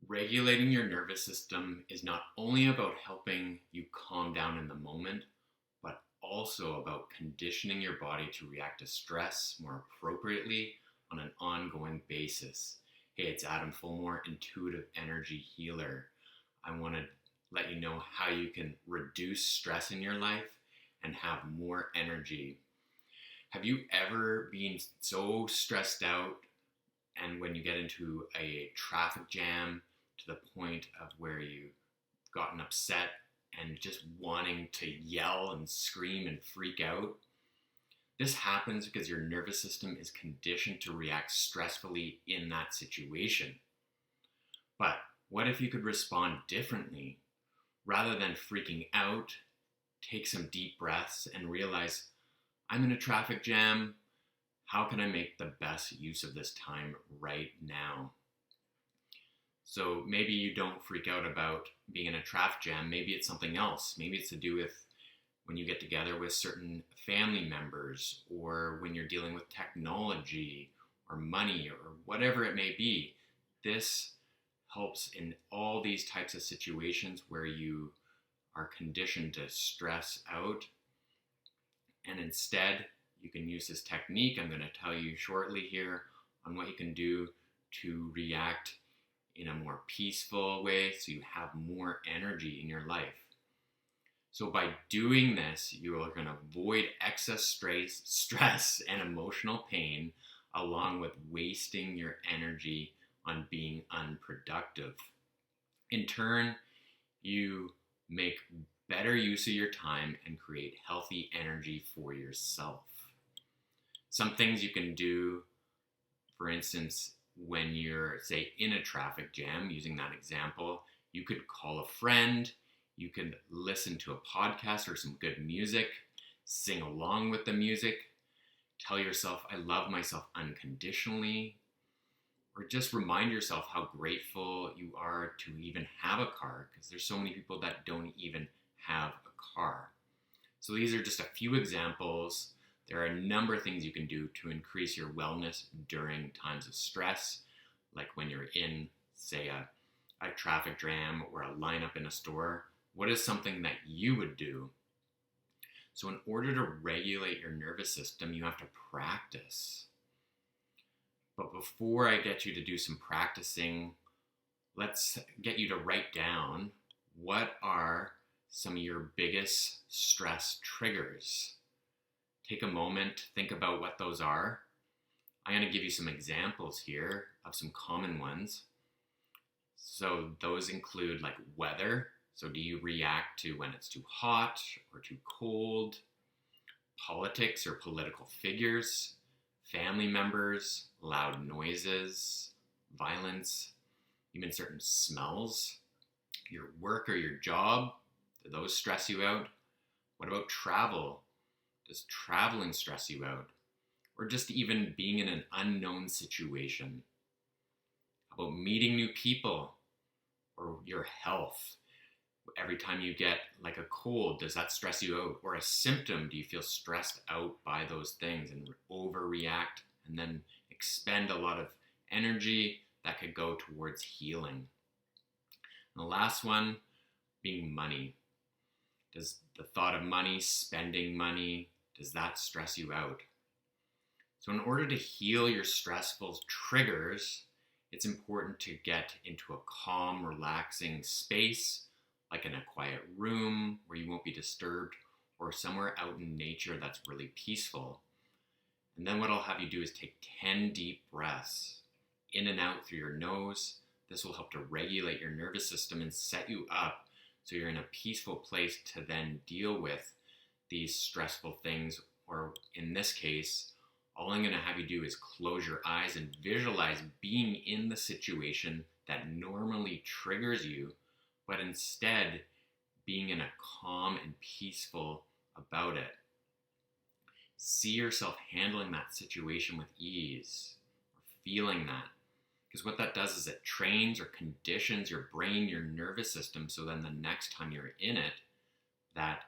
Regulating your nervous system is not only about helping you calm down in the moment, but also about conditioning your body to react to stress more appropriately on an ongoing basis. Hey, it's Adam Fulmore, Intuitive Energy Healer. I want to let you know how you can reduce stress in your life and have more energy. Have you ever been so stressed out and when you get into a traffic jam to the point of where you've gotten upset and just wanting to yell and scream and freak out? This happens because your nervous system is conditioned to react stressfully in that situation. But what if you could respond differently? Rather than freaking out, take some deep breaths and realize, I'm in a traffic jam. How can I make the best use of this time right now? So maybe you don't freak out about being in a traffic jam. Maybe it's something else. Maybe it's to do with when you get together with certain family members, or when you're dealing with technology or money or whatever it may be. This helps in all these types of situations where you are conditioned to stress out. And instead, you can use this technique I'm going to tell you shortly here on what you can do to react in a more peaceful way so you have more energy in your life. So by doing this, you are going to avoid excess stress and emotional pain, along with wasting your energy on being unproductive. In turn, you make better use of your time and create healthy energy for yourself. Some things you can do, for instance, when you're, say, in a traffic jam, using that example, you could call a friend, you could listen to a podcast or some good music, sing along with the music, tell yourself, I love myself unconditionally, or just remind yourself how grateful you are to even have a car, because there's so many people that don't even have a car. So these are just a few examples. There are a number of things you can do to increase your wellness during times of stress, like when you're in, say, a traffic jam or a lineup in a store. What is something that you would do? So in order to regulate your nervous system, you have to practice. But before I get you to do some practicing, let's get you to write down what are some of your biggest stress triggers. Take a moment, think about what those are. I'm going to give you some examples here of some common ones. So those include like weather. So do you react to when it's too hot or too cold? Politics or political figures, family members, loud noises, violence, even certain smells, your work or your job, do those stress you out? What about travel? Does traveling stress you out? Or just even being in an unknown situation? How about meeting new people or your health? Every time you get like a cold, does that stress you out? Or a symptom, do you feel stressed out by those things and overreact and then expend a lot of energy that could go towards healing? And the last one being money. Does the thought of money, spending money, does that stress you out? So in order to heal your stressful triggers, it's important to get into a calm, relaxing space, like in a quiet room where you won't be disturbed, or somewhere out in nature that's really peaceful. And then what I'll have you do is take 10 deep breaths in and out through your nose. This will help to regulate your nervous system and set you up so you're in a peaceful place to then deal with these stressful things. Or in this case, all I'm going to have you do is close your eyes and visualize being in the situation that normally triggers you, but instead being in a calm and peaceful about it. See yourself handling that situation with ease, or feeling that. Because what that does is it trains or conditions your brain, your nervous system, so then the next time you're in it, that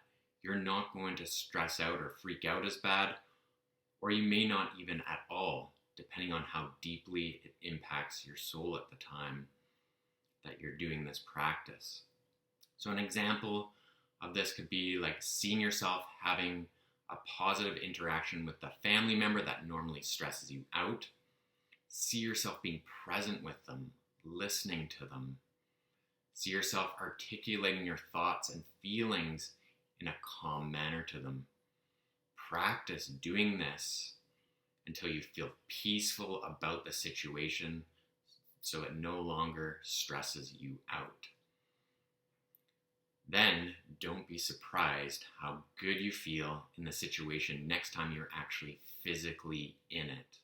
you're not going to stress out or freak out as bad, or you may not even at all, depending on how deeply it impacts your soul at the time. that you're doing this practice. So an example of this could be like seeing yourself having a positive interaction with the family member that normally stresses you out. See yourself being present with them, listening to them. See yourself articulating your thoughts and feelings in a calm manner to them. Practice doing this until you feel peaceful about the situation so it no longer stresses you out. Then don't be surprised how good you feel in the situation next time you're actually physically in it.